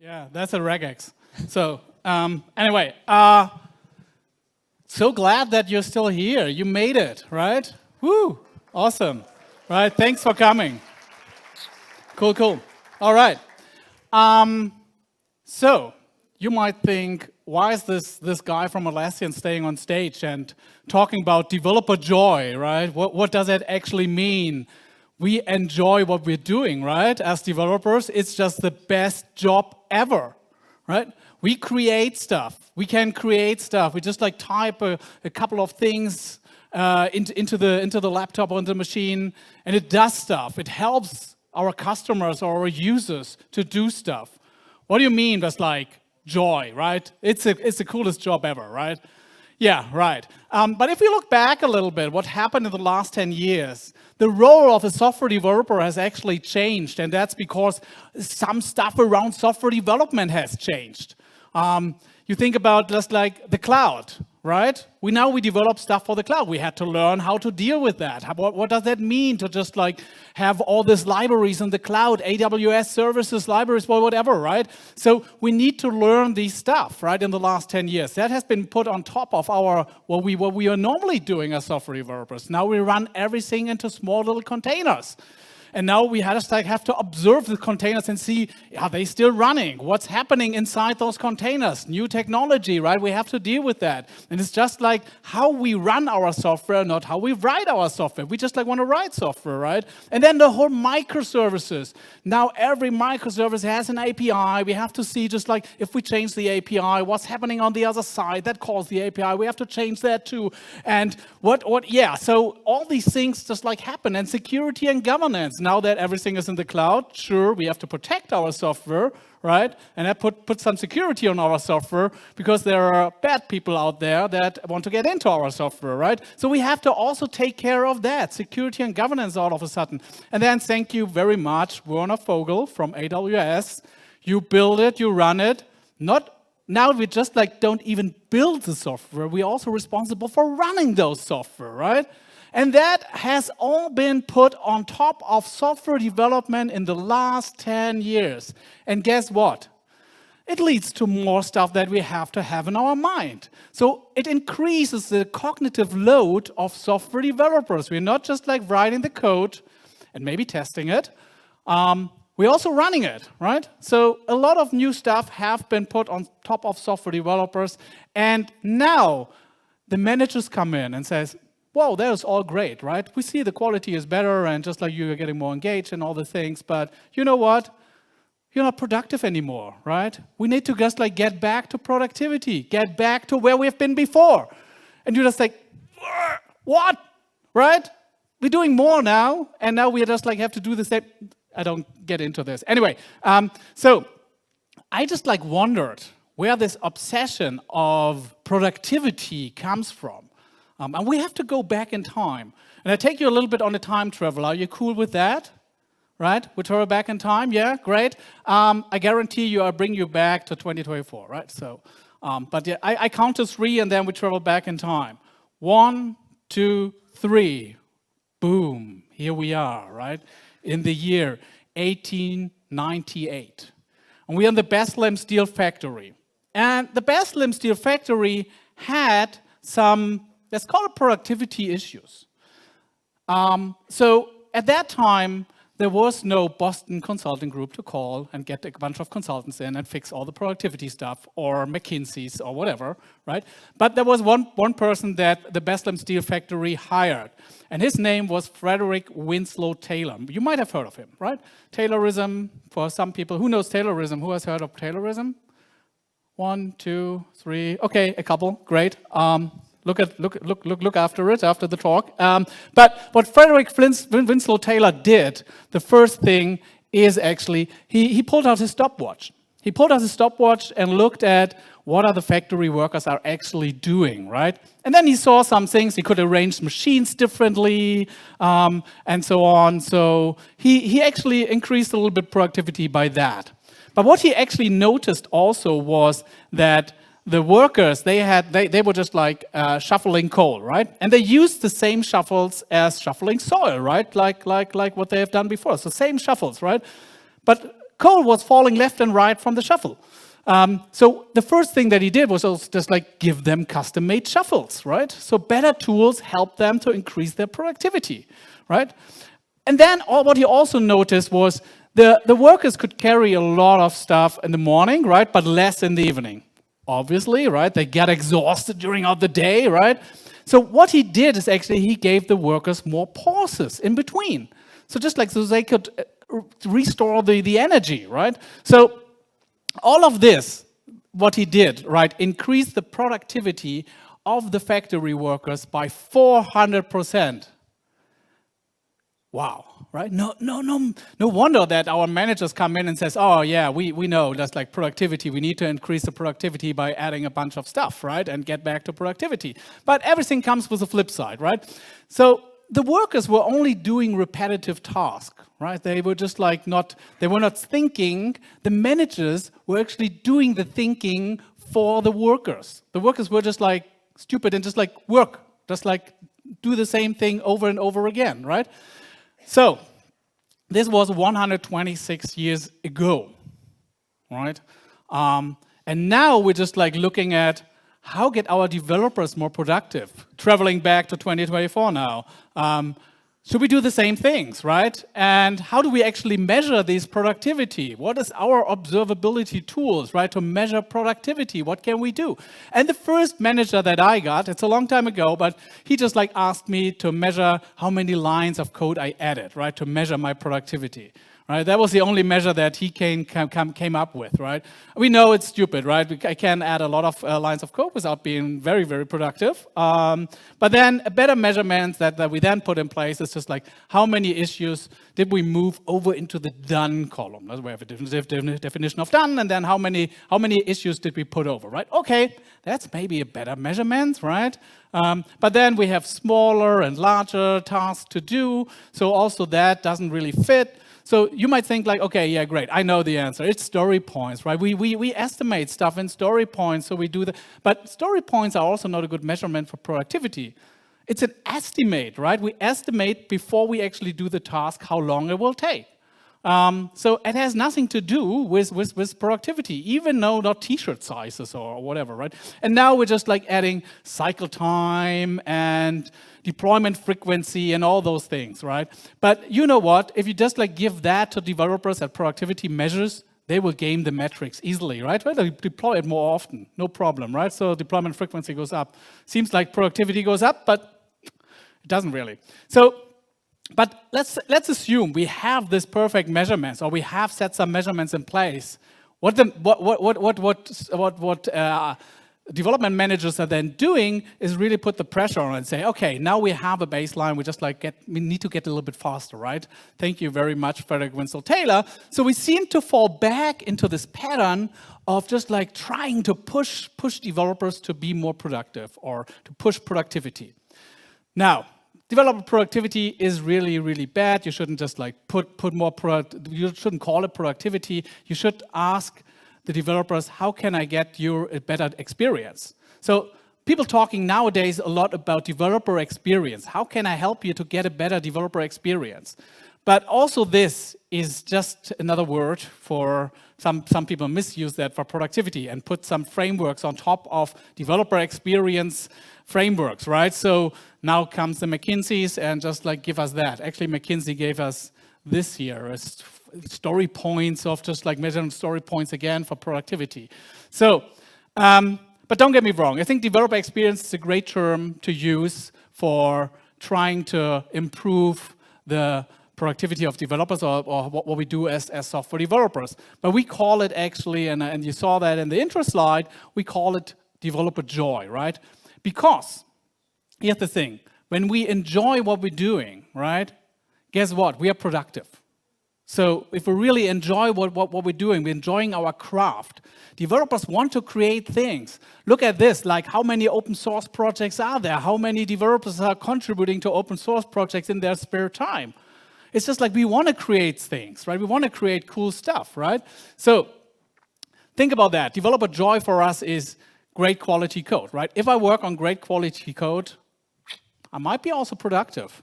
Yeah, that's a regex. So anyway, so glad that you're still here. You made it, right? Woo! Awesome. Right, thanks for coming. Cool, cool. All right. So you might think, why is this guy from Atlassian staying on stage and talking about developer joy, right? What does that actually mean? We enjoy what we're doing, right? As developers, it's just the best job ever, right? We create stuff. We can create stuff. We just like type a couple of things into the laptop or into the machine, and it does stuff. It helps our customers or our users to do stuff. What do you mean? That's like joy, right? It's the coolest job ever, right? Yeah, right. But if we look back a little bit, what happened in the last 10 years, the role of a software developer has actually changed, and that's because some stuff around software development has changed. You think about just like the cloud, right? We develop stuff for the cloud. We had to learn how to deal with that. What does that mean to just like have all these libraries in the cloud, AWS services, libraries, well, whatever, right? So we need to learn these stuff, right, in the last 10 years. That has been put on top of what we are normally doing as software developers. Now we run everything into small little containers. And now we have to observe the containers and see, are they still running? What's happening inside those containers? New technology, right? We have to deal with that. And it's just like how we run our software, not how we write our software. We just like want to write software, right? And then the whole microservices. Now every microservice has an API. We have to see just like if we change the API, what's happening on the other side that calls the API. We have to change that too. And yeah. So all these things just like happen. And security and governance. Now that everything is in the cloud, sure, we have to protect our software, right? And that put some security on our software because there are bad people out there that want to get into our software, right? So we have to also take care of that, security and governance all of a sudden. And then thank you very much, Werner Vogel from AWS. You build it, you run it. Now we just like don't even build the software. We're also responsible for running those software, right? And that has all been put on top of software development in the last 10 years. And guess what? It leads to more stuff that we have to have in our mind. So it increases the cognitive load of software developers. We're not just like writing the code and maybe testing it. We're also running it, right? So a lot of new stuff have been put on top of software developers. And now the managers come in and says, whoa, that is all great, right? We see the quality is better and just like you're getting more engaged and all the things, but you know what? You're not productive anymore, right? We need to just like get back to productivity, get back to where we've been before. And you're just like, what? Right? We're doing more now, and now we just like have to do the same. I don't get into this. Anyway, so I just like wondered where this obsession of productivity comes from. And we have to go back in time. And I take you a little bit on a time travel. Are you cool with that? Right? We travel back in time? Yeah, great. I guarantee you I'll bring you back to 2024, right? So, but yeah, I count to 3 and then we travel back in time. 1, 2, 3. Boom. Here we are, right? In the year 1898. And we're in the Bethlehem Steel Factory. And the Bethlehem Steel Factory had some, let's call it productivity issues. So at that time, there was no Boston Consulting Group to call and get a bunch of consultants in and fix all the productivity stuff, or McKinsey's or whatever, right? But there was one person that the Bethlehem Steel Factory hired, and his name was Frederick Winslow Taylor. You might have heard of him, right? Taylorism, for some people. Who knows Taylorism? Who has heard of Taylorism? 1, 2, 3. Okay, a couple. Great. Look after it, after the talk. But what Frederick Winslow Taylor did, the first thing is actually, he pulled out his stopwatch. He pulled out his stopwatch and looked at what are the factory workers are actually doing, right? And then he saw some things. He could arrange machines differently, and so on. So he actually increased a little bit productivity by that. But what he actually noticed also was that the workers, they were just like shuffling coal, right? And they used the same shuffles as shuffling soil, right? Like what they have done before. So same shuffles, right? But code was falling left and right from the shuffle. So the first thing that he did was also just like give them custom-made shuffles, right? So better tools help them to increase their productivity, right? And then what he also noticed was the workers could carry a lot of stuff in the morning, right? But less in the evening, obviously, right? They get exhausted during the day, right? So what he did is actually he gave the workers more pauses in between. So just like so they could restore the energy, right? So all of this, what he did, right, increased the productivity of the factory workers by 400%. Wow, right? No wonder that our managers come in and says, oh yeah, we know that's like productivity. We need to increase the productivity by adding a bunch of stuff, right? And get back to productivity. But everything comes with a flip side, right? So the workers were only doing repetitive tasks, right? They were just like they were not thinking. The managers were actually doing the thinking for the workers. The workers were just like stupid and just like work, just like do the same thing over and over again, right? So this was 126 years ago, right? And now we're just like looking at how get our developers more productive? Traveling back to 2024 now. Should we do the same things, right? And how do we actually measure this productivity? What is our observability tools, right, to measure productivity? What can we do? And the first manager that I got, it's a long time ago, but he just like asked me to measure how many lines of code I added, right, to measure my productivity. Right? That was the only measure that he came up with, right? We know it's stupid, right? I can add a lot of lines of code without being very, very productive. But then a better measurement that we then put in place is just like how many issues did we move over into the done column? That's where we have a definition of done, and then how many issues did we put over, right? Okay, that's maybe a better measurement, right? But then we have smaller and larger tasks to do, so also that doesn't really fit. So you might think like, okay, yeah, great, I know the answer. It's story points, right? We estimate stuff in story points, so we do that. But story points are also not a good measurement for productivity. It's an estimate, right? We estimate before we actually do the task how long it will take. So it has nothing to do with productivity, even though not t-shirt sizes or whatever, right? And now we're just like adding cycle time and deployment frequency and all those things, right? But you know what? If you just like give that to developers at productivity measures, they will game the metrics easily, right? They deploy it more often, no problem, right? So deployment frequency goes up. Seems like productivity goes up, but it doesn't really. But let's assume we have this perfect measurements, or we have set some measurements in place. What development managers are then doing is really put the pressure on and say, okay, now we have a baseline. We need to get a little bit faster, right? Thank you very much, Frederick Winslow Taylor. So we seem to fall back into this pattern of just like trying to push developers to be more productive or to push productivity. Now, developer productivity is really, really bad. You shouldn't just like you shouldn't call it productivity. You should ask the developers, how can I get you a better experience? So people talking nowadays a lot about developer experience. How can I help you to get a better developer experience? But also this is just another word for some people misuse that for productivity and put some frameworks on top of developer experience frameworks, right? So now comes the McKinsey's and just like give us that. Actually, McKinsey gave us this year story points of just like measuring story points again for productivity. So, but don't get me wrong. I think developer experience is a great term to use for trying to improve the productivity of developers or what we do as software developers. But we call it actually, and you saw that in the intro slide, we call it developer joy, right? Because here's the thing. When we enjoy what we're doing, right, guess what? We are productive. So if we really enjoy what we're doing, we're enjoying our craft. Developers want to create things. Look at this, like how many open source projects are there? How many developers are contributing to open source projects in their spare time? It's just like we want to create things, right? We want to create cool stuff, right? So think about that. Developer joy for us is great quality code, right? If I work on great quality code, I might be also productive.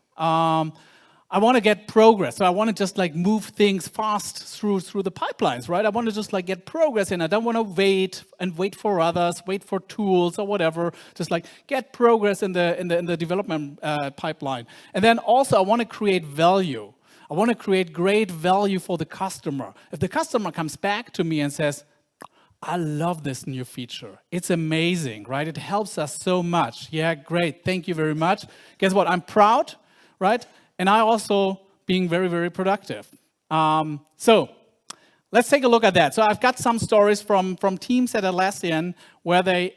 I want to get progress. So I want to just like move things fast through the pipelines, right? I want to just like get progress in. I don't want to wait for others, wait for tools or whatever. Just like get progress in the development pipeline. And then also I want to create value. I want to create great value for the customer. If the customer comes back to me and says, I love this new feature. It's amazing, right? It helps us so much. Yeah, great. Thank you very much. Guess what? I'm proud, right? And I also being very, very productive. So let's take a look at that. So I've got some stories from teams at Atlassian where they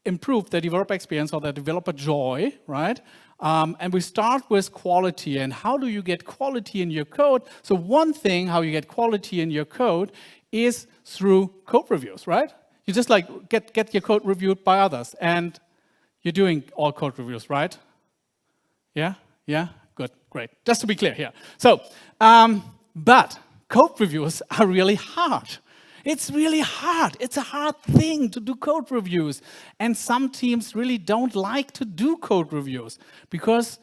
improved the developer experience or the developer joy, right? And we start with quality. And how do you get quality in your code? So one thing, how you get quality in your code is through code reviews, right? You just like get your code reviewed by others. And you're doing all code reviews, right? Yeah? Yeah? Good, great. Just to be clear here. So, but code reviews are really hard. It's really hard. It's a hard thing to do code reviews. And some teams really don't like to do code reviews because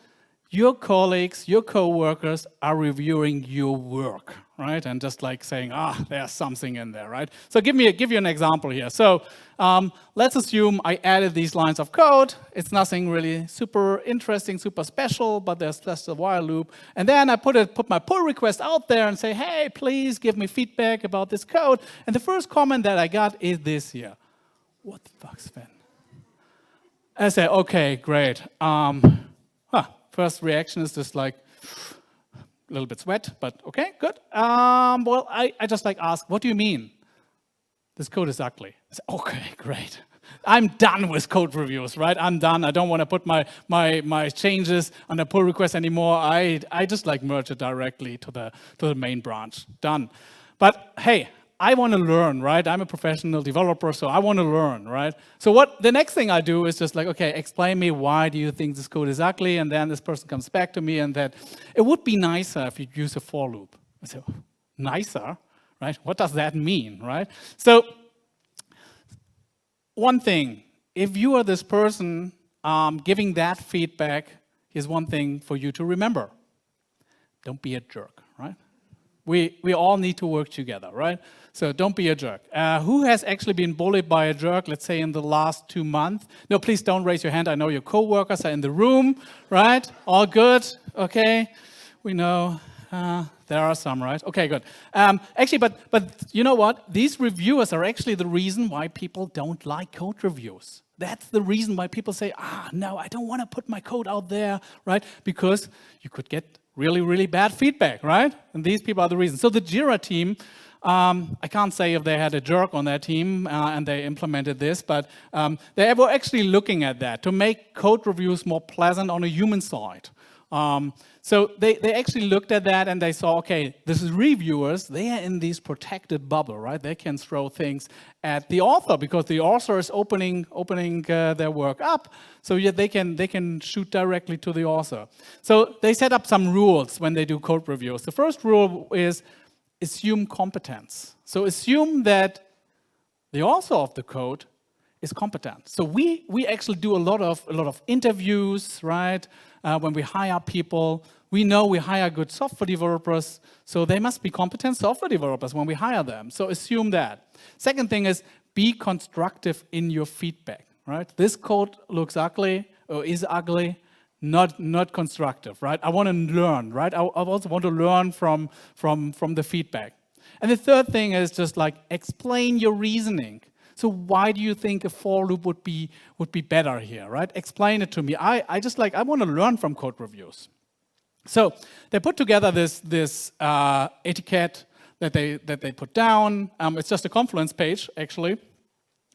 your colleagues, your coworkers are reviewing your work, right? And just like saying, there's something in there, right? So give you an example here. So let's assume I added these lines of code. It's nothing really super interesting, super special, but there's just a while loop. And then I put my pull request out there and say, hey, please give me feedback about this code. And the first comment that I got is this here. What the fuck, Sven? I say, okay, great. First reaction is just like a little bit sweat, but okay, good. Well, I just like ask, what do you mean? This code is ugly. I say, okay, great. I'm done with code reviews, right? I'm done. I don't want to put my changes on a pull request anymore. I just like merge it directly to the main branch. Done. But hey, I want to learn, right? I'm a professional developer, so I want to learn, right? So what the next thing I do is just like, okay, explain me why do you think this code is ugly? And then this person comes back to me and that it would be nicer if you use a for loop. I say, nicer, right? What does that mean, right? So one thing, if you are this person giving that feedback, here's one thing for you to remember. Don't be a jerk, right? We all need to work together, right? So don't be a jerk. Who has actually been bullied by a jerk, let's say in the last 2 months? No, please don't raise your hand. I know your coworkers are in the room, right? All good, okay? We know there are some, right? Okay, good. Actually, but you know what? These reviewers are actually the reason why people don't like code reviews. That's the reason why people say, no, I don't want to put my code out there, right? Because you could get really, really bad feedback, right? And these people are the reason. So the Jira team, I can't say if they had a jerk on their team and they implemented this, but they were actually looking at that to make code reviews more pleasant on a human side. So they actually looked at that and they saw, okay, this is reviewers, they are in this protected bubble, right? They can throw things at the author because the author is opening their work up, so yeah, they can shoot directly to the author. So they set up some rules when they do code reviews. The first rule is assume competence. So assume that the author of the code is competent. So we actually do a lot of interviews, right? When we hire people, we know we hire good software developers, so they must be competent software developers when we hire them. So assume that. Second thing is be constructive in your feedback, right? This code looks ugly or is ugly, not constructive, right? I want to learn, right? I also want to learn from the feedback. And the third thing is just like explain your reasoning. So why do you think a for loop would be better here, right? Explain it to me. I want to learn from code reviews. So they put together this etiquette that they put down. It's just a Confluence page, actually.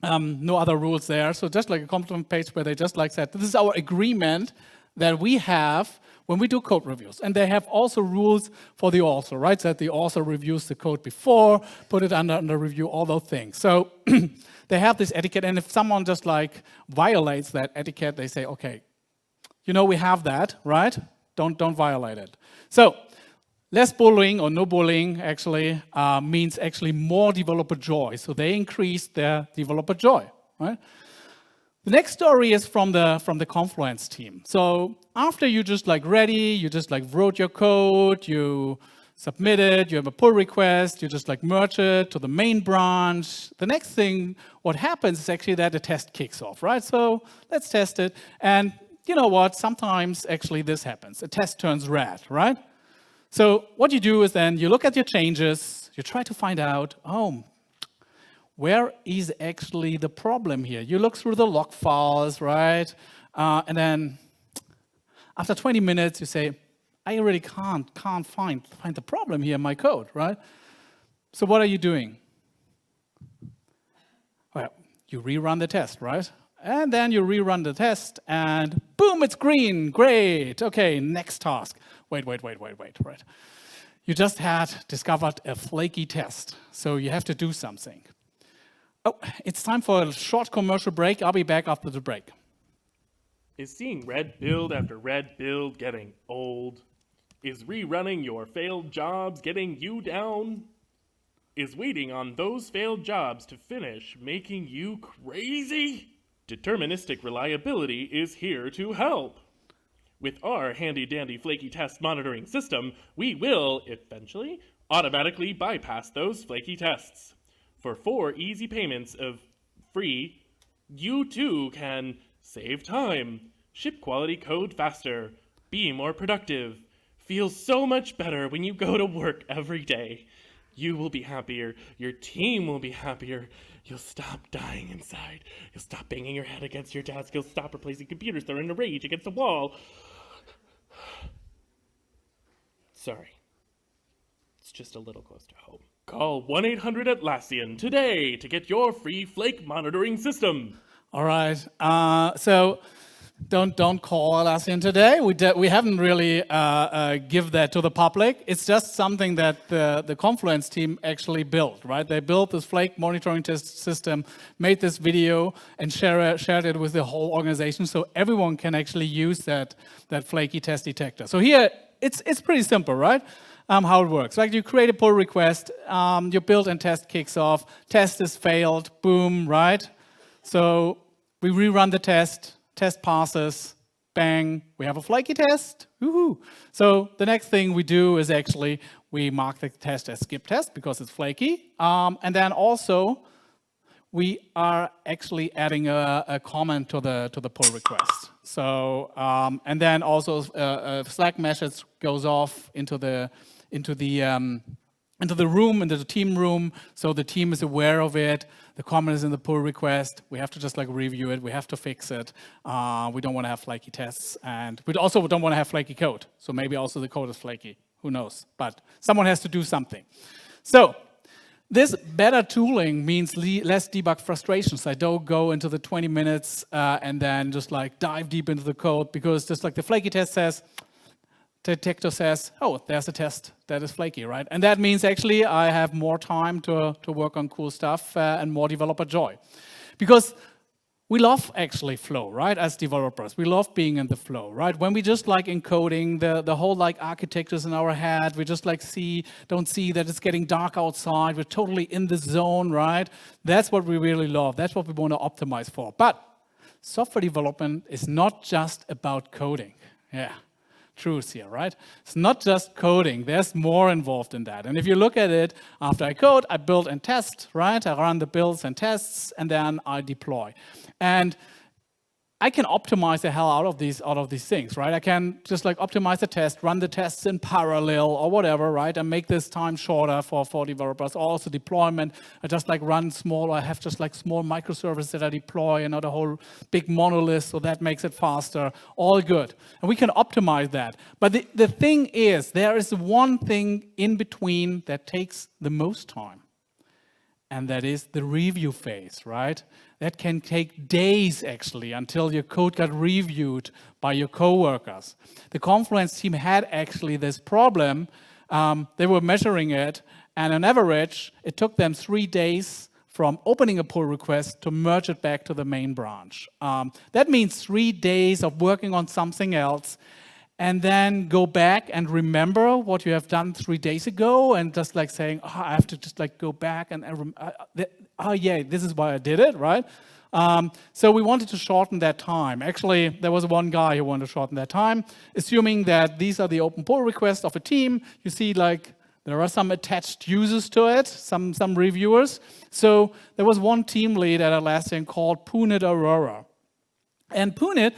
No other rules there. So just like a Confluence page where they just like said, this is our agreement that we have when we do code reviews. And they have also rules for the author, right? So that the author reviews the code before, put it under review, all those things. So they have this etiquette, and if someone just like violates that etiquette, they say, okay, we have that, right? Don't violate it. So less bullying or no bullying actually means actually more developer joy. So they increase their developer joy, right? The next story is from the Confluence team. So after you just like ready, you just like wrote your code, you submit it, you have a pull request, you just like merge it to the main branch. The next thing, what happens is actually that the test kicks off, right? So let's test it. And you know what? Sometimes actually this happens. A test turns red, right? So what you do is then you look at your changes, you try to find out, oh, where is actually the problem here? You look through the log files, right? And then after 20 minutes, you say, I really can't find the problem here in my code, right? So what are you doing? Well, you rerun the test, right? And then you rerun the test, and boom, it's green. Great. Okay, next task. Wait, right? You just had discovered a flaky test, so you have to do something. Oh, it's time for a short commercial break. I'll be back after the break. Is seeing red build after red build getting old? Is rerunning your failed jobs getting you down? Is waiting on those failed jobs to finish making you crazy? Deterministic reliability is here to help. With our handy-dandy flaky test monitoring system, we will, eventually, automatically bypass those flaky tests. For 4 easy payments of free, you too can save time, ship quality code faster, be more productive, feel so much better when you go to work every day. You will be happier, your team will be happier, you'll stop dying inside, you'll stop banging your head against your desk, you'll stop replacing computers that are in a rage against the wall. Sorry. It's just a little close to home. Call 1-800-Atlassian today to get your free flake monitoring system. All right. So don't call Atlassian today. We haven't really give that to the public. It's just something that the Confluence team actually built, right? They built this flake monitoring test system, made this video, and shared it with the whole organization, so everyone can actually use that flaky test detector. So here it's pretty simple, right? How it works. Like you create a pull request, your build and test kicks off, test is failed, boom, right? So we rerun the test passes, bang, we have a flaky test, woohoo. So the next thing we do is actually we mark the test as skip test because it's flaky, and then also we are actually adding a comment to the pull request. So and then also a Slack message goes off into the room, into the team room, so the team is aware of it. The comment is in the pull request. We have to just like review it. We have to fix it. We don't want to have flaky tests, and we also don't want to have flaky code. So maybe also the code is flaky. Who knows? But someone has to do something. So this better tooling means less debug frustrations. I don't go into the 20 minutes and then just like dive deep into the code, because just like the flaky test says, the detector says, oh, there's a test that is flaky, right? And that means actually I have more time to work on cool stuff and more developer joy. Because we love actually flow, right? As developers, we love being in the flow, right? When we just like encoding the whole like architectures in our head, we just like don't see that it's getting dark outside. We're totally in the zone, right? That's what we really love. That's what we want to optimize for. But software development is not just about coding. Yeah. Truth here, right? It's not just coding. There's more involved in that. And if you look at it, after I code, I build and test, right? I run the builds and tests, and then I deploy. And I can optimize the hell out of these things, right? I can just like optimize the test, run the tests in parallel or whatever, right? And make this time shorter for developers. Also deployment, I just like run small, I have just like small microservices that I deploy and not a whole big monolith, so that makes it faster. All good. And we can optimize that. But the thing is, there is one thing in between that takes the most time. And that is the review phase, right? That can take days, actually, until your code got reviewed by your coworkers. The Confluence team had actually this problem. They were measuring it, and on average, it took them 3 days from opening a pull request to merge it back to the main branch. That means 3 days of working on something else, and then go back and remember what you have done 3 days ago, and just like saying, oh, I have to just like go back and yeah, this is why I did it, right? So we wanted to shorten that time. Actually, there was one guy who wanted to shorten that time, assuming that these are the open pull requests of a team. You see, like, there are some attached users to it, some reviewers. So there was one team lead at Atlassian called Punit Arora. And Punit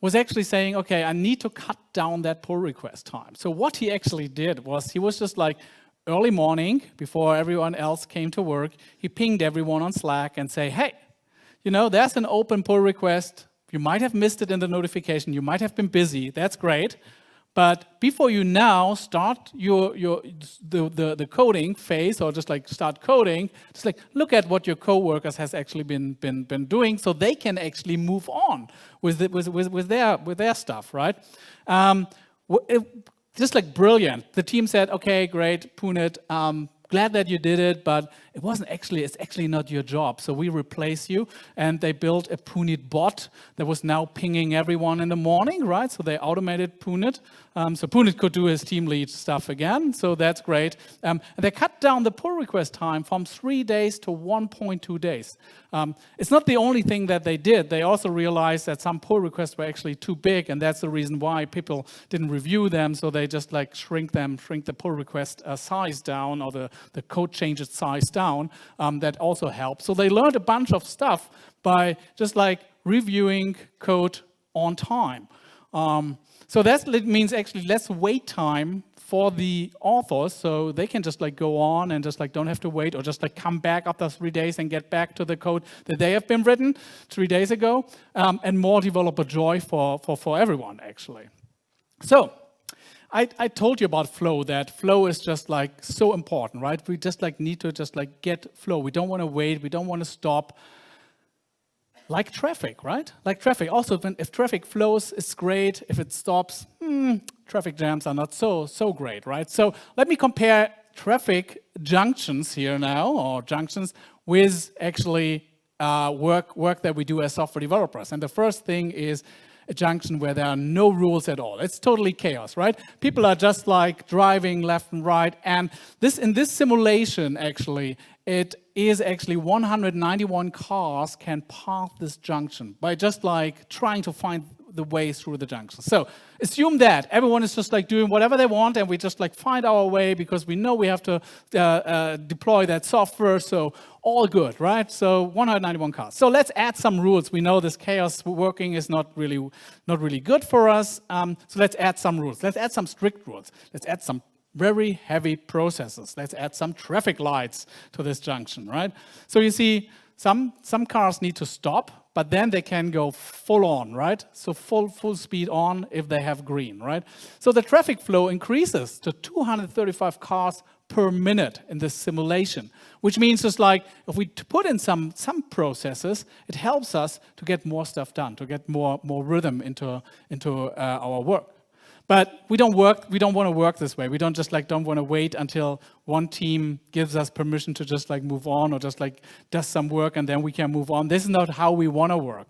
was actually saying, okay, I need to cut down that pull request time. So what he actually did was he was just like, early morning, before everyone else came to work, he pinged everyone on Slack and say, hey, you know, there's an open pull request. You might have missed it in the notification. You might have been busy. That's great. But before you now start the coding phase, or just like start coding, just like look at what your coworkers has actually been doing, so they can actually move on with their stuff, right? Just like brilliant. The team said, okay, great, Punit, glad that you did it, but it's actually not your job. So we replace you. And they built a Punit bot that was now pinging everyone in the morning, right? So they automated Punit. So Punit could do his team lead stuff again. So that's great. And they cut down the pull request time from 3 days to 1.2 days. It's not the only thing that they did. They also realized that some pull requests were actually too big, and that's the reason why people didn't review them. So they just like shrink the pull request size down, or the code changes size down. That also helps. So they learned a bunch of stuff by just like reviewing code on time. So that means actually less wait time for the authors, so they can just like go on and just like don't have to wait, or just like come back after 3 days and get back to the code that they have been written 3 days ago, and more developer joy for everyone actually. So I told you about flow, that flow is just like so important, right? We just like need to just like get flow. We don't want to wait, we don't want to stop. Like traffic, right? Like traffic. Also, if traffic flows, it's great. If it stops, traffic jams are not so great, right? So let me compare traffic junctions here now, or junctions, with actually work that we do as software developers. And the first thing is a junction where there are no rules at all. It's totally chaos, right? People are just like driving left and right. And in this simulation, actually, it is actually 191 cars can pass this junction by just like trying to find the way through the junction. So assume that everyone is just like doing whatever they want, and we just like find our way because we know we have to deploy that software. So all good, right? So 191 cars. So let's add some rules. We know this chaos working is not really good for us. So let's add some rules. Let's add some strict rules. Let's add some very heavy processes. Let's add some traffic lights to this junction, right? So you see, some cars need to stop, but then they can go full on, right? So full speed on if they have green, right? So the traffic flow increases to 235 cars per minute in this simulation, which means just like if we put in some processes, it helps us to get more stuff done, to get more rhythm into our work. But we don't want to work this way. We don't want to wait until one team gives us permission to just like move on, or just like does some work and then we can move on. This is not how we want to work.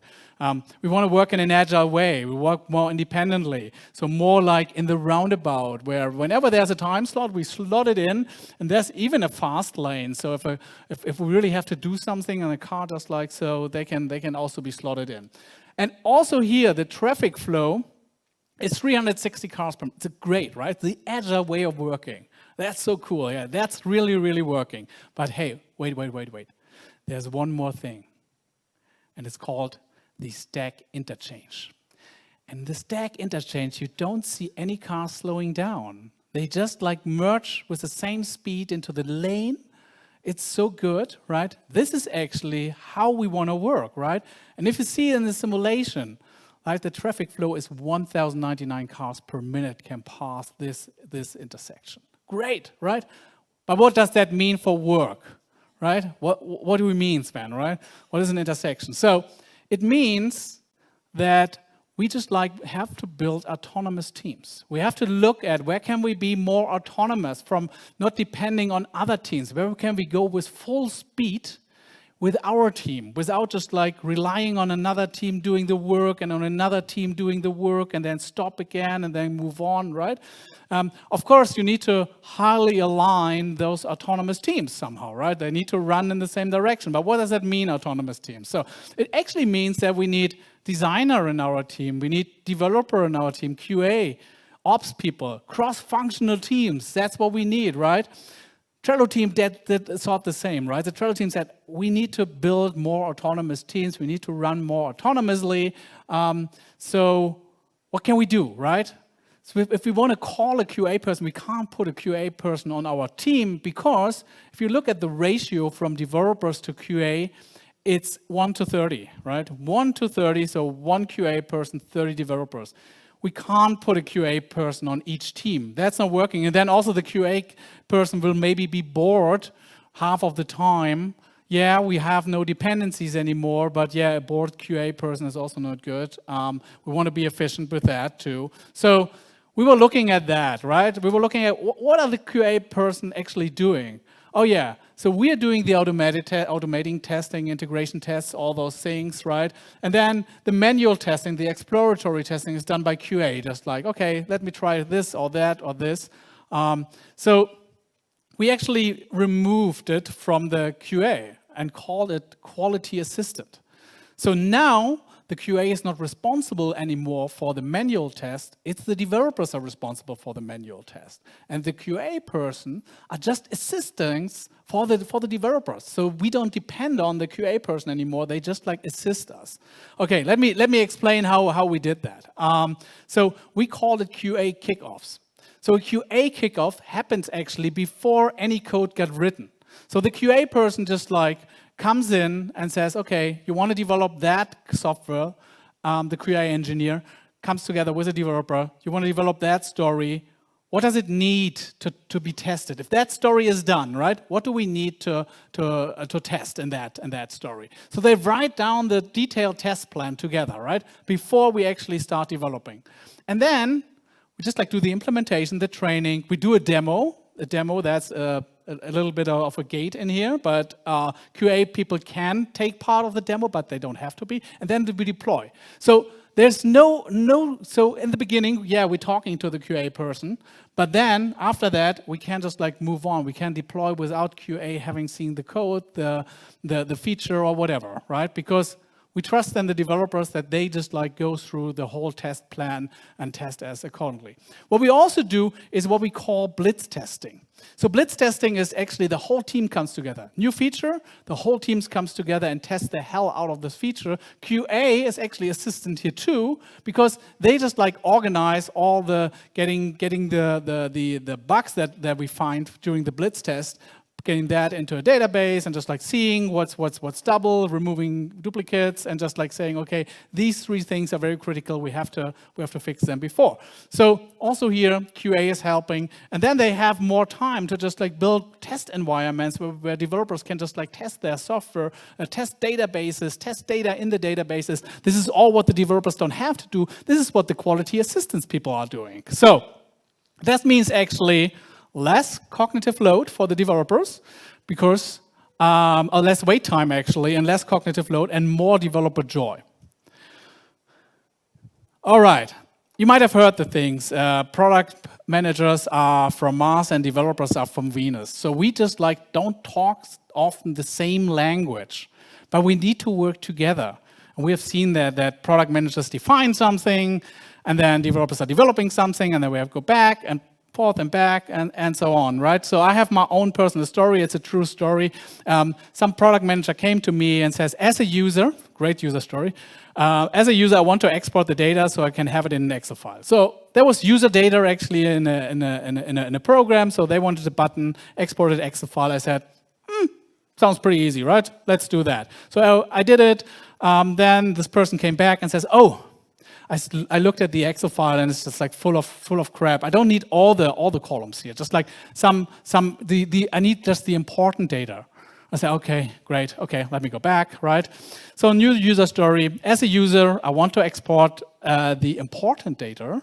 We want to work in an agile way. We work more independently. So more like in the roundabout, where whenever there's a time slot, we slot it in, and there's even a fast lane. So if we really have to do something and a car does like so, they can also be slotted in. And also here, the traffic flow, it's 360 cars per minute. It's great, right? The agile way of working. That's so cool. Yeah, that's really working. But hey, wait. There's one more thing. And it's called the stack interchange. And the stack interchange, you don't see any cars slowing down. They just like merge with the same speed into the lane. It's so good, right? This is actually how we want to work, right? And if you see in the simulation, right, the traffic flow is 1,099 cars per minute can pass this intersection. Great, right? But what does that mean for work, right? What do we mean, Sven, right? What is an intersection? So it means that we just like have to build autonomous teams. We have to look at where can we be more autonomous from not depending on other teams. Where can we go with full speed with our team, without just like relying on another team doing the work and on another team doing the work and then stop again and then move on, right? Of course, you need to highly align those autonomous teams somehow, right? They need to run in the same direction. But what does that mean, autonomous teams? So it actually means that we need designer in our team, we need developer in our team, QA, ops people, cross-functional teams. That's what we need, right? Trello team that thought the same, right? The Trello team said, we need to build more autonomous teams. We need to run more autonomously. So what can we do, right? So if we want to call a QA person, we can't put a QA person on our team because if you look at the ratio from developers to QA, it's 1 to 30, right? 1 to 30, so 1 QA person, 30 developers. We can't put a QA person on each team. That's not working. And then also the QA person will maybe be bored half of the time. Yeah, we have no dependencies anymore, but yeah, a bored QA person is also not good. We want to be efficient with that too. So we were looking at that, right? We were looking at what are the QA person actually doing? Oh yeah, so we are doing the automating testing, integration tests, all those things, right? And then the manual testing, the exploratory testing is done by QA, just like, okay, let me try this or that or this. So we actually removed it from the QA and called it quality assistant. So now the QA is not responsible anymore for the manual test. It's the developers are responsible for the manual test. And the QA person are just assistants for the developers. So we don't depend on the QA person anymore. They just like assist us. Okay, let me explain how we did that. So we called it QA kickoffs. So a QA kickoff happens actually before any code got written. So the QA person just like comes in and says, okay, you want to develop that software, the QA engineer comes together with a developer, you want to develop that story, what does it need to be tested? If that story is done, right, what do we need to test in that story? So they write down the detailed test plan together, right, before we actually start developing. And then we just like do the implementation, the training, we do a demo that's a little bit of a gate in here, but QA people can take part of the demo, but they don't have to be, and then we deploy. So there's so in the beginning, yeah, we're talking to the QA person, but then after that, we can just like move on. We can deploy without QA having seen the code, the feature or whatever, right? Because we trust then the developers that they just like go through the whole test plan and test as accordingly. What we also do is what we call blitz testing. So blitz testing is actually the whole team comes together. New feature, the whole team comes together and tests the hell out of this feature. QA is actually assistant here too, because they just like organize all the getting the bugs that we find during the blitz test, getting that into a database and just like seeing what's double, removing duplicates, and just like saying, okay, these 3 things are very critical. We have to fix them before. So also here, QA is helping, and then they have more time to just like build test environments where developers can just like test their software, test databases, test data in the databases. This is all what the developers don't have to do. This is what the quality assistance people are doing. So that means actually less cognitive load for the developers, because or less wait time actually, and less cognitive load and more developer joy. All right, you might have heard the things. Product managers are from Mars and developers are from Venus. So we just like don't talk often the same language, but we need to work together. And we have seen that product managers define something, and then developers are developing something, and then we have to go back and forth and back and so on, right? So I have my own personal story. It's a true story. Some product manager came to me and says, as a user, great user story, as a user, I want to export the data so I can have it in an Excel file. So there was user data actually in a program, so they wanted a button, exported Excel file. I said, sounds pretty easy, right? Let's do that. So I did it. Then this person came back and says, oh, I looked at the Excel file and it's just like full of crap. I don't need all the columns here. Just like I need just the important data. I said, okay, great. Okay, let me go back, right? So new user story. As a user, I want to export the important data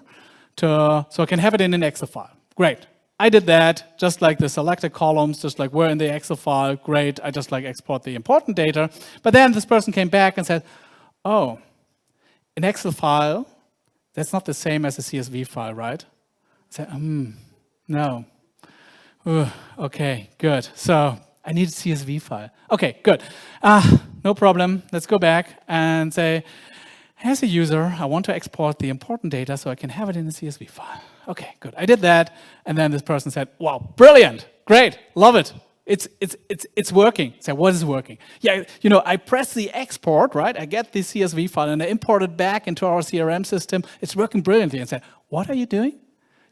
so I can have it in an Excel file. Great. I did that, just like the selected columns, just like were in the Excel file, great. I just like export the important data. But then this person came back and said, oh, an Excel file, that's not the same as a CSV file, right? I said, no. Okay, good. So I need a CSV file. Okay, good. No problem. Let's go back and say, as a user, I want to export the important data so I can have it in a CSV file. Okay, good. I did that, and then this person said, wow, brilliant, great, love it. It's working. So what is working? Yeah, I press the export, right? I get the CSV file and I import it back into our CRM system. It's working brilliantly. And said, what are you doing?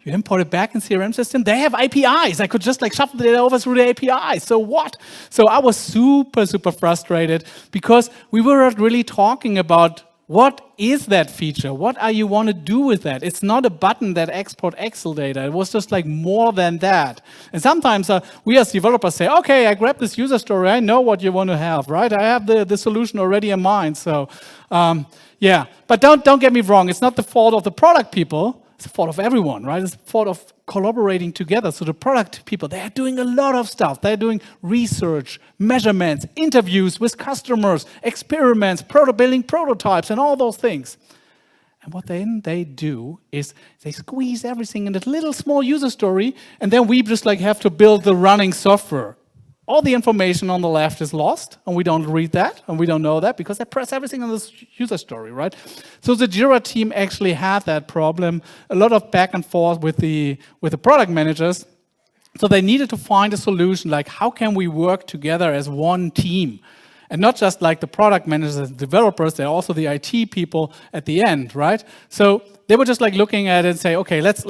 You import it back in CRM system? They have APIs. I could just like shuffle the data over through the APIs. So what? So I was super, super frustrated because we weren't really talking about what is that feature? What are you want to do with that? It's not a button that export Excel data. It was just like more than that. And sometimes we as developers say, okay, I grab this user story. I know what you want to have, right? I have the solution already in mind. So yeah, but don't get me wrong. It's not the fault of the product people. It's the fault of everyone, right? It's the fault of collaborating together. So the product people, they are doing a lot of stuff. They're doing research, measurements, interviews with customers, experiments, building prototypes, and all those things. And what then they do is they squeeze everything in that little small user story, and then we just like have to build the running software. All the information on the left is lost, and we don't read that, and we don't know that, because they press everything on this user story, right? So the Jira team actually had that problem, a lot of back and forth with the product managers. So they needed to find a solution, like how can we work together as one team? And not just like the product managers and developers, they're also the IT people at the end, right? So they were just like looking at it and say, okay, let's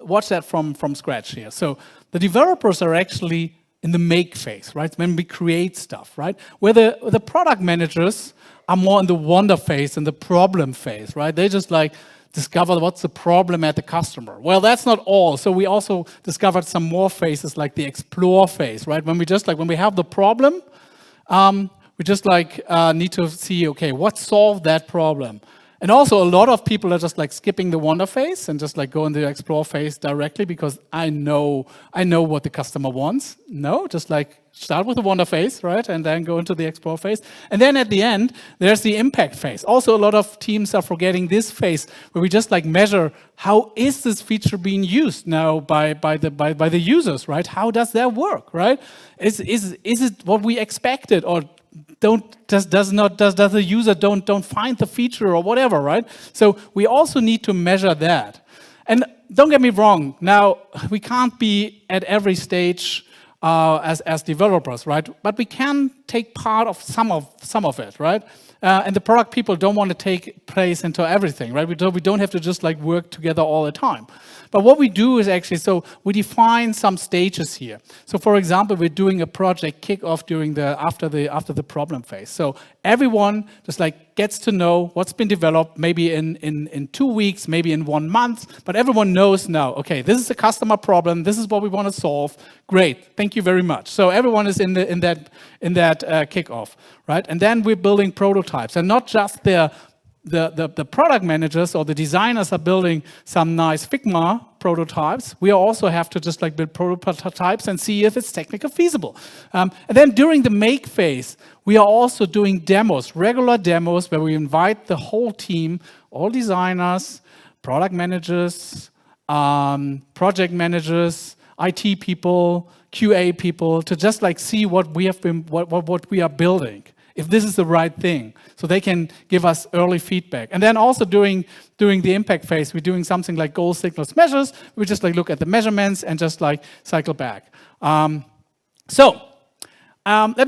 watch that from scratch here. So the developers are actually in the make phase, right? When we create stuff, right? Where the product managers are more in the wonder phase and the problem phase, right? They just like discover what's the problem at the customer. Well, that's not all. So we also discovered some more phases like the explore phase, right? When we have the problem, we just like need to see, okay, what solved that problem? And also a lot of people are just like skipping the wonder phase and just like go into the explore phase directly because I know what the customer wants. No, just like start with the wonder phase, right? And then go into the explore phase. And then at the end, there's the impact phase. Also, a lot of teams are forgetting this phase where we just like measure how is this feature being used now by the users, right? How does that work, right? Is it what we expected, or does the user don't find the feature or whatever, right? So we also need to measure that. And don't get me wrong, now we can't be at every stage as developers, right? But we can take part of some of it, right? And the product people don't want to take place into everything, right? We don't have to just like work together all the time. But what we do is actually, so we define some stages here. So for example, we're doing a project kickoff after the problem phase. So everyone just like gets to know what's been developed, maybe in 2 weeks, maybe in 1 month, but everyone knows now, okay, this is a customer problem, this is what we want to solve. Great, thank you very much. So everyone is in that kickoff, right? And then we're building prototypes, and not just the product managers or the designers are building some nice Figma prototypes. We also have to just like build prototypes and see if it's technically feasible. And then during the make phase, we are also doing demos, regular demos, where we invite the whole team, all designers, product managers, project managers, IT people, QA people, to just like see what we are building, if this is the right thing, so they can give us early feedback. And then also during the impact phase, we're doing something like goal signals measures. We just like look at the measurements and just like cycle back. Let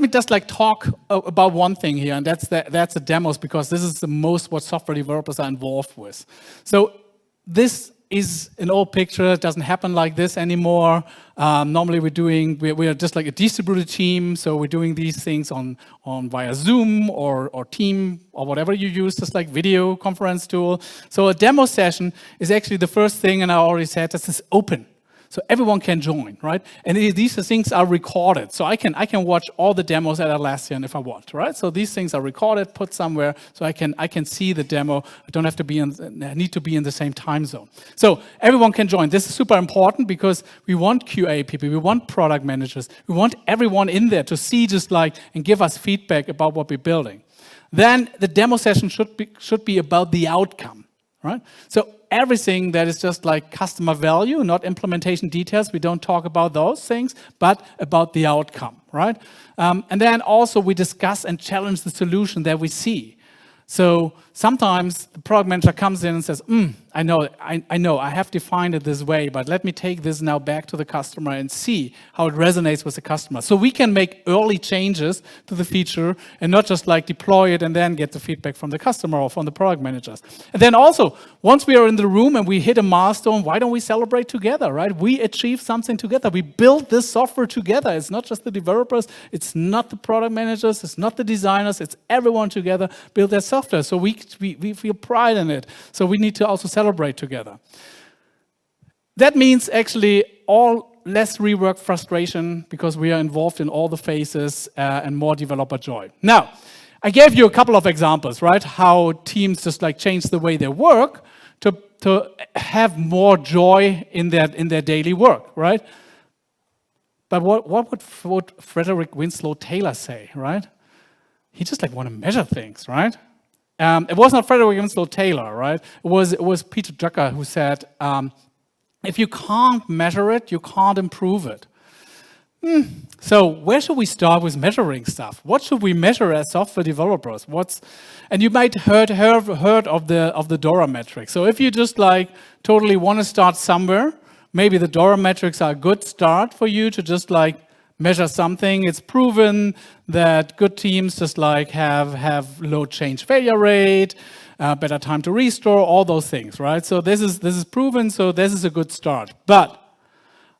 me just like talk about one thing here, and that's the demos, because this is the most what software developers are involved with. So this is an old picture. It doesn't happen like this anymore. Normally we are just like a distributed team, so we're doing these things on via Zoom or Team or whatever you use, just like video conference tool. So a demo session is actually the first thing, and I already said this is open. So everyone can join, right? And these things are recorded. So I can watch all the demos at Atlassian if I want, right? So these things are recorded, put somewhere, so I can see the demo. I don't have to need to be in the same time zone. So everyone can join. This is super important because we want QA people, we want product managers, we want everyone in there to see and give us feedback about what we're building. Then the demo session should be about the outcome, right? So everything that is just like customer value, not implementation details, we don't talk about those things, but about the outcome, right? And then also we discuss and challenge the solution that we see. So sometimes the product manager comes in and says, I know, I have defined it this way, but let me take this now back to the customer and see how it resonates with the customer. So we can make early changes to the feature and not just like deploy it and then get the feedback from the customer or from the product managers. And then also, once we are in the room and we hit a milestone, why don't we celebrate together, right? We achieved something together. We built this software together. It's not just the developers, it's not the product managers, it's not the designers, it's everyone together built that software. So we feel pride in it. So we need to also celebrate together. That means actually all less rework frustration because we are involved in all the phases and more developer joy. Now, I gave you a couple of examples, right? How teams just like change the way they work to have more joy in their daily work, right? But what would Frederick Winslow Taylor say, right? He just like want to measure things, right? It was not Frederick Winslow Taylor, right? It was Peter Drucker who said, if you can't measure it, you can't improve it. So where should we start with measuring stuff? What should we measure as software developers? And you might have heard of the DORA metrics. So if you just like totally want to start somewhere, maybe the DORA metrics are a good start for you to just like measure something. It's proven that good teams just like have low change failure rate, better time to restore, all those things, right? So this is proven, so this is a good start. But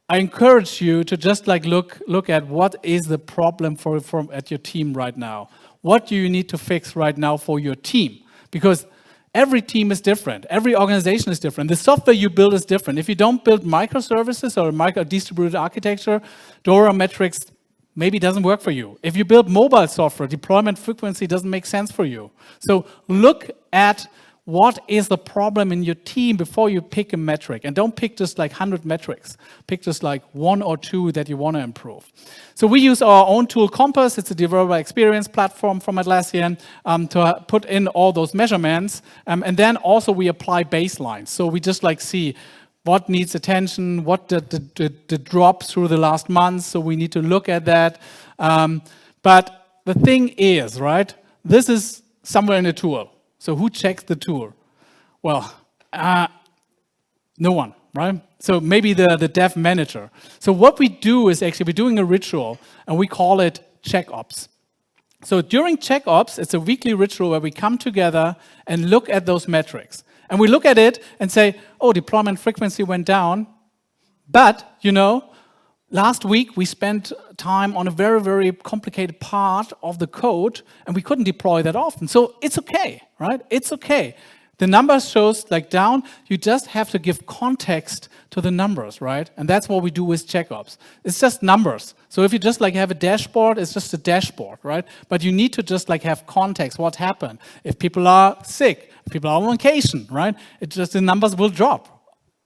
I encourage you to just like look at what is the problem at your team right now. What do you need to fix right now for your team? Because every team is different. Every organization is different. The software you build is different. If you don't build microservices or distributed architecture, DORA metrics maybe doesn't work for you. If you build mobile software, deployment frequency doesn't make sense for you. So look at what is the problem in your team before you pick a metric. And don't pick just like 100 metrics. Pick just like one or two that you want to improve. So we use our own tool, Compass. It's a developer experience platform from Atlassian to put in all those measurements. And then also we apply baselines. So we just like see what needs attention, what the drops through the last month. So we need to look at that. But the thing is, right, this is somewhere in the tool. So who checks the tool? Well, no one, right? So maybe the dev manager. So what we do is actually we're doing a ritual, and we call it CheckOps. So during CheckOps, it's a weekly ritual where we come together and look at those metrics. And we look at it and say, oh, deployment frequency went down, but, last week we spent time on a very, very complicated part of the code, and we couldn't deploy that often. So it's okay, right? It's okay. The numbers shows like down. You just have to give context to the numbers, right? And that's what we do with CheckOps. It's just numbers. So if you just like have a dashboard, it's just a dashboard, right? But you need to just like have context. What happened? If people are sick, if people are on vacation, right? It's just the numbers will drop.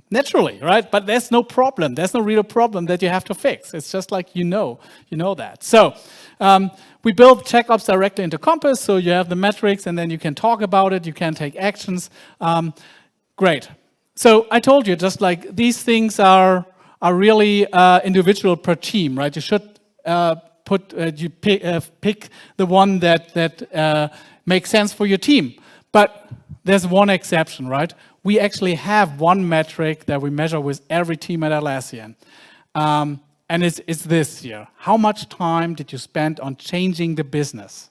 Naturally, right? But there's no problem. There's no real problem that you have to fix. It's just like you know that. So we build CheckOps directly into Compass, so you have the metrics, and then you can talk about it. You can take actions. Great. So I told you, just like these things are really individual per team, right? You should pick the one that makes sense for your team. But there's one exception, right? We actually have one metric that we measure with every team at Atlassian. And it's this here. How much time did you spend on changing the business?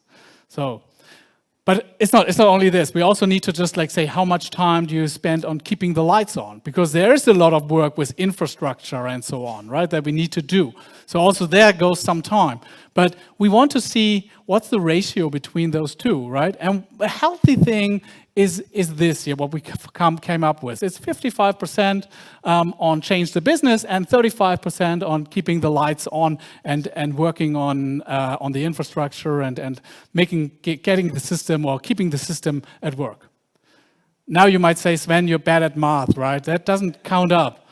But it's not only this. We also need to just like say, how much time do you spend on keeping the lights on? Because there is a lot of work with infrastructure and so on, right, that we need to do. So also there goes some time. But we want to see what's the ratio between those two, right? And a healthy thing is this here, what we came up with. It's 55% on change the business and 35% on keeping the lights on and working on the infrastructure and getting the system or keeping the system at work. Now you might say, Sven, you're bad at math, right? That doesn't count up.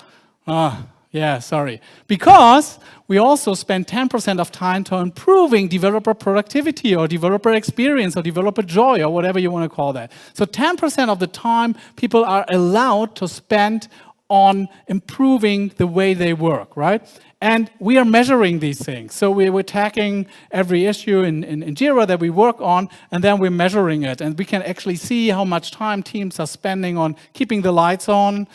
Yeah, sorry. Because we also spend 10% of time to improving developer productivity or developer experience or developer joy or whatever you want to call that. So 10% of the time people are allowed to spend on improving the way they work, right? And we are measuring these things. So we're tagging every issue in Jira that we work on, and then we're measuring it. And we can actually see how much time teams are spending on keeping the lights on,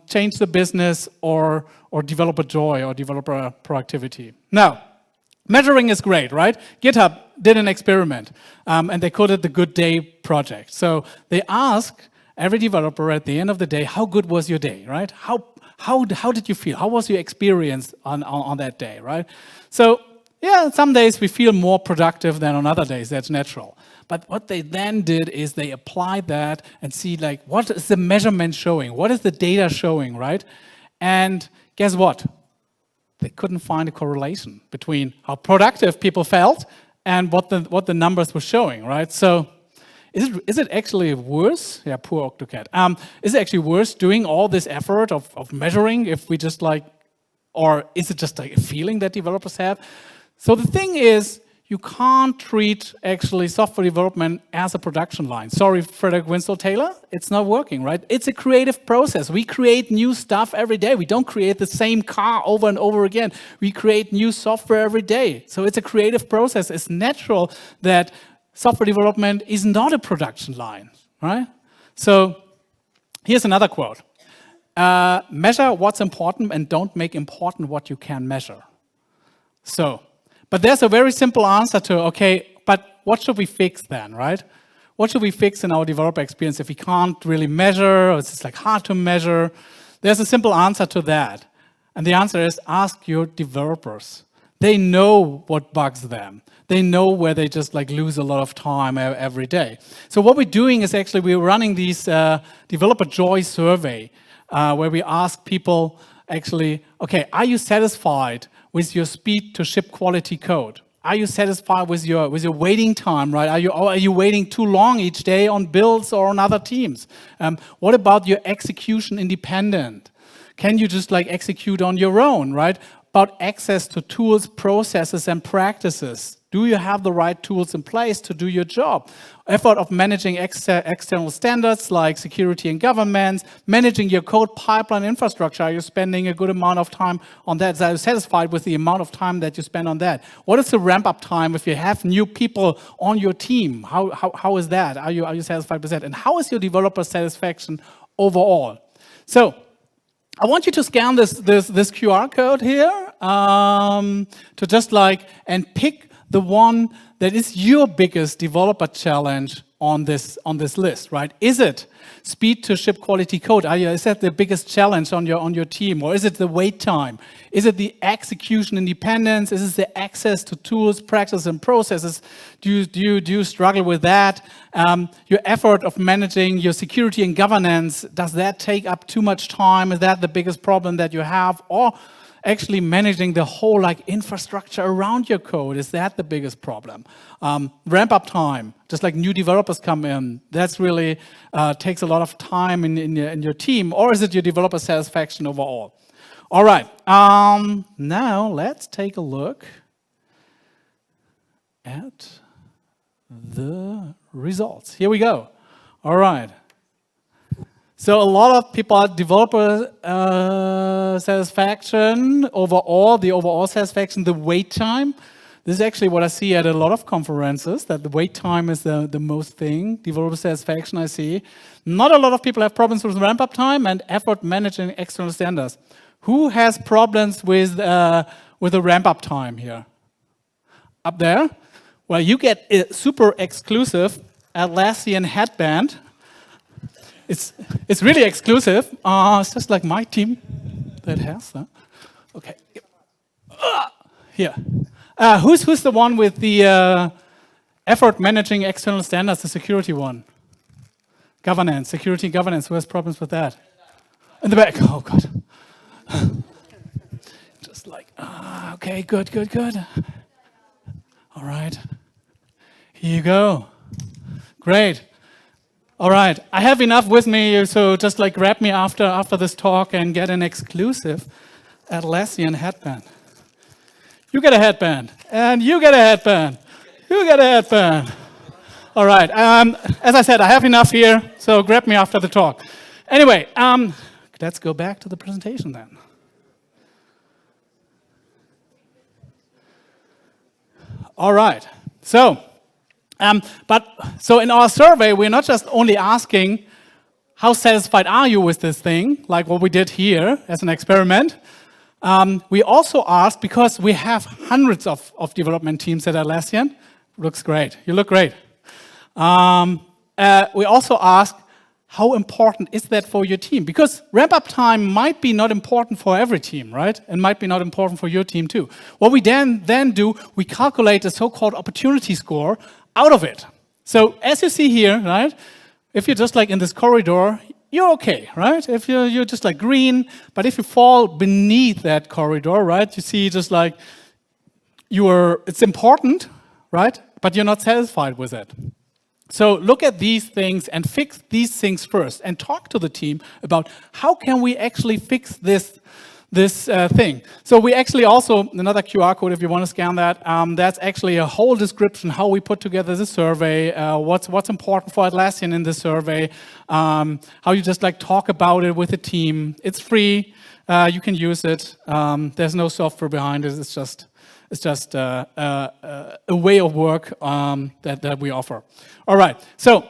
change the business, or developer joy or developer productivity. Now, measuring is great, right? GitHub did an experiment, and they called it the Good Day Project. So they ask every developer at the end of the day, how good was your day, right? How did you feel? How was your experience on that day, right? So, yeah, some days we feel more productive than on other days. That's natural. But what they then did is they applied that and see, like, what is the measurement showing? What is the data showing, right? And guess what? They couldn't find a correlation between how productive people felt and what the numbers were showing, right? So, is it actually worse? Yeah, poor Octocat. Is it actually worse doing all this effort of measuring if we just like, or is it just like a feeling that developers have? So the thing is, you can't treat actually software development as a production line. Sorry, Frederick Winslow Taylor, it's not working, right? It's a creative process. We create new stuff every day. We don't create the same car over and over again. We create new software every day. So it's a creative process. It's natural that software development is not a production line, right? So here's another quote. Measure what's important and don't make important what you can measure. So, but there's a very simple answer to, okay, but what should we fix then, right? What should we fix in our developer experience if we can't really measure, or it's just like hard to measure? There's a simple answer to that. And the answer is ask your developers. They know what bugs them. They know where they just like lose a lot of time every day. So what we're doing is actually we're running these developer joy survey where we ask people actually, okay, are you satisfied with your speed to ship quality code? Are you satisfied with your waiting time, right? Are you waiting too long each day on builds or on other teams? What about your execution independent? Can you just like execute on your own, right? About access to tools, processes, and practices. Do you have the right tools in place to do your job? Effort of managing external standards like security and governance, managing your code pipeline infrastructure. Are you spending a good amount of time on that? Are you satisfied with the amount of time that you spend on that? What is the ramp-up time if you have new people on your team? How is that? Are you satisfied with that? And how is your developer satisfaction overall? So, I want you to scan this QR code here to just like and pick the one that is your biggest developer challenge on this list, right? Is it speed to ship quality code? Is that the biggest challenge on your team, or is it the wait time? Is it the execution independence? Is it the access to tools, practices, and processes? Do you struggle with that? Your effort of managing your security and governance, does that take up too much time? Is that the biggest problem that you have? Or actually managing the whole like infrastructure around your code, is that the biggest problem? Ramp up time, just like new developers come in, that's really takes a lot of time in your team, or is it your developer satisfaction overall? All right, now let's take a look at the results. Here we go. All right. So a lot of people are developer satisfaction overall, the overall satisfaction, the wait time. This is actually what I see at a lot of conferences, that the wait time is the most thing. Developer satisfaction I see. Not a lot of people have problems with ramp-up time and effort managing external standards. Who has problems with the ramp-up time here? Up there? Well, you get a super exclusive Atlassian headband. It's really exclusive. It's just like my team that has that. Okay. Here. Who's the one with the effort managing external standards, the security one? Governance, security and governance. Who has problems with that? In the back. Oh, God. Just like, okay, good. All right. Here you go. Great. All right. I have enough with me, so just like grab me after this talk and get an exclusive Atlassian headband. You get a headband, and you get a headband. You get a headband. All right. As I said, I have enough here, so grab me after the talk. Anyway, let's go back to the presentation then. All right. So in our survey, we're not just only asking how satisfied are you with this thing, like what we did here as an experiment. We also asked, because we have hundreds of development teams at Atlassian. Looks great. You look great. We also ask, how important is that for your team? Because ramp-up time might be not important for every team, right? And might be not important for your team too. What we then do, we calculate a so-called opportunity score out of it. So as you see here, right? If you're just like in this corridor, you're okay, right? If you're just like green, but if you fall beneath that corridor, right? You see just like it's important, right? But you're not satisfied with it. So look at these things and fix these things first, and talk to the team about how can we actually fix this thing. So we actually also, another QR code if you want to scan that, that's actually a whole description how we put together the survey, what's important for Atlassian in the survey, how you just like talk about it with the team. It's free, you can use it. There's no software behind it. It's just a way of work that we offer. All right, so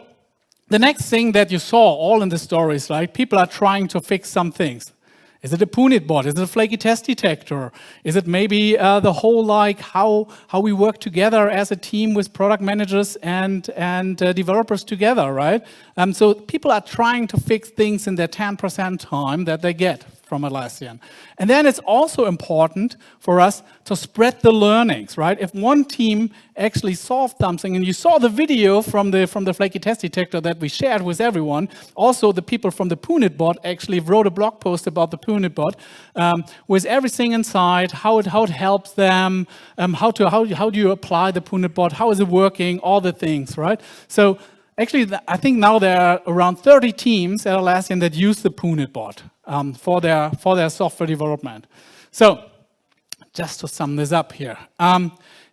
the next thing that you saw all in the stories, right? People are trying to fix some things. Is it a punit bot? Is it a flaky test detector? Is it maybe the whole like how we work together as a team with product managers and developers together, right? So people are trying to fix things in their 10% time that they get from Atlassian. And then it's also important for us to spread the learnings, right? If one team actually solved something, and you saw the video from the flaky test detector that we shared with everyone, also the people from the punit bot actually wrote a blog post about the punit bot with everything inside, how it helps them, how do you apply the punit bot, how is it working, all the things, right? So actually, I think now there are around 30 teams at Atlassian that use the punit bot for their software development. So, just to sum this up here,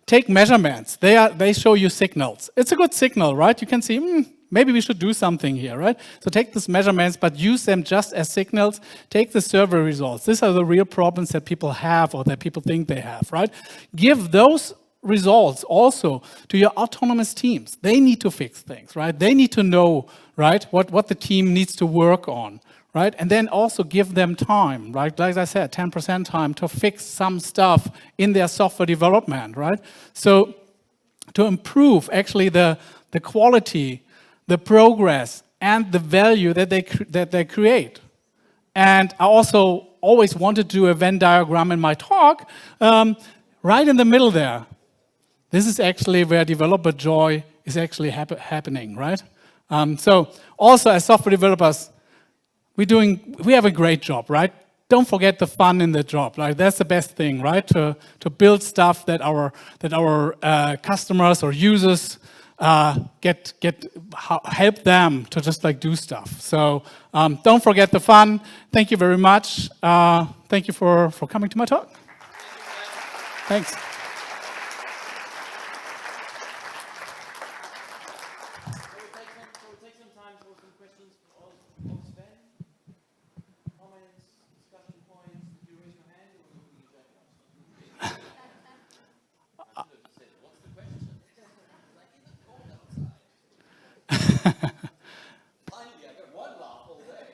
take measurements. They show you signals. It's a good signal, right? You can see, maybe we should do something here, right? So take these measurements, but use them just as signals. Take the survey results. These are the real problems that people have or that people think they have, right? Give those results also to your autonomous teams. They need to fix things, right? They need to know, right, what the team needs to work on, right? And then also give them time, right? Like I said, 10% time to fix some stuff in their software development, right? So to improve actually the quality, the progress, and the value that they create. And I also always wanted to do a Venn diagram in my talk, right in the middle there. This is actually where developer joy is actually happening, right? So also as software developers, we have a great job, right? Don't forget the fun in the job, right? That's the best thing, right? To build stuff that our customers or users help them to just like do stuff. So don't forget the fun. Thank you very much. Thank you for coming to my talk. Thanks. We'll take some time for some questions for Sven. Comments, discussion points. Did you raise your hand or were you looking at that? I should have said, what's the question? Like, is it cold outside? Finally, I got one laugh all day.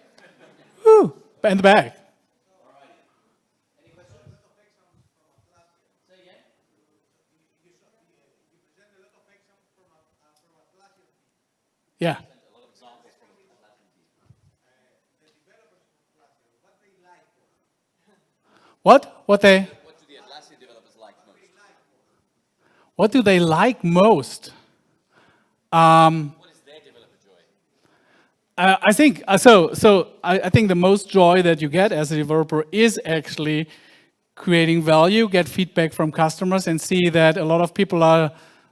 Woo! In the back. Alrighty. Any questions? Say again? You present a lot of examples from Atlassian. Yeah. A lot of examples from Atlassian team. The developers of Atlassian, what they like. What What do the Atlassian developers like most? What do they like most? What is their developer joy? I think so. I think the most joy that you get as a developer is actually creating value, get feedback from customers, and see that a lot of people are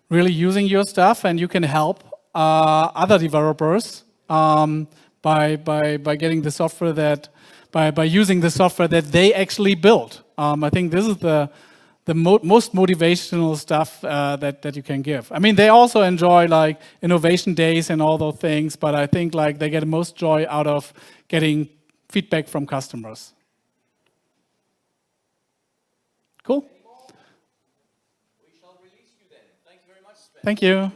really using your stuff, and you can help other developers by getting the software that by using the software that they actually built. I think this is the most motivational stuff that you can give. I mean, they also enjoy like innovation days and all those things, but I think like they get the most joy out of getting feedback from customers. Cool. We shall release you then. Thank you very much, Sven. Thank you.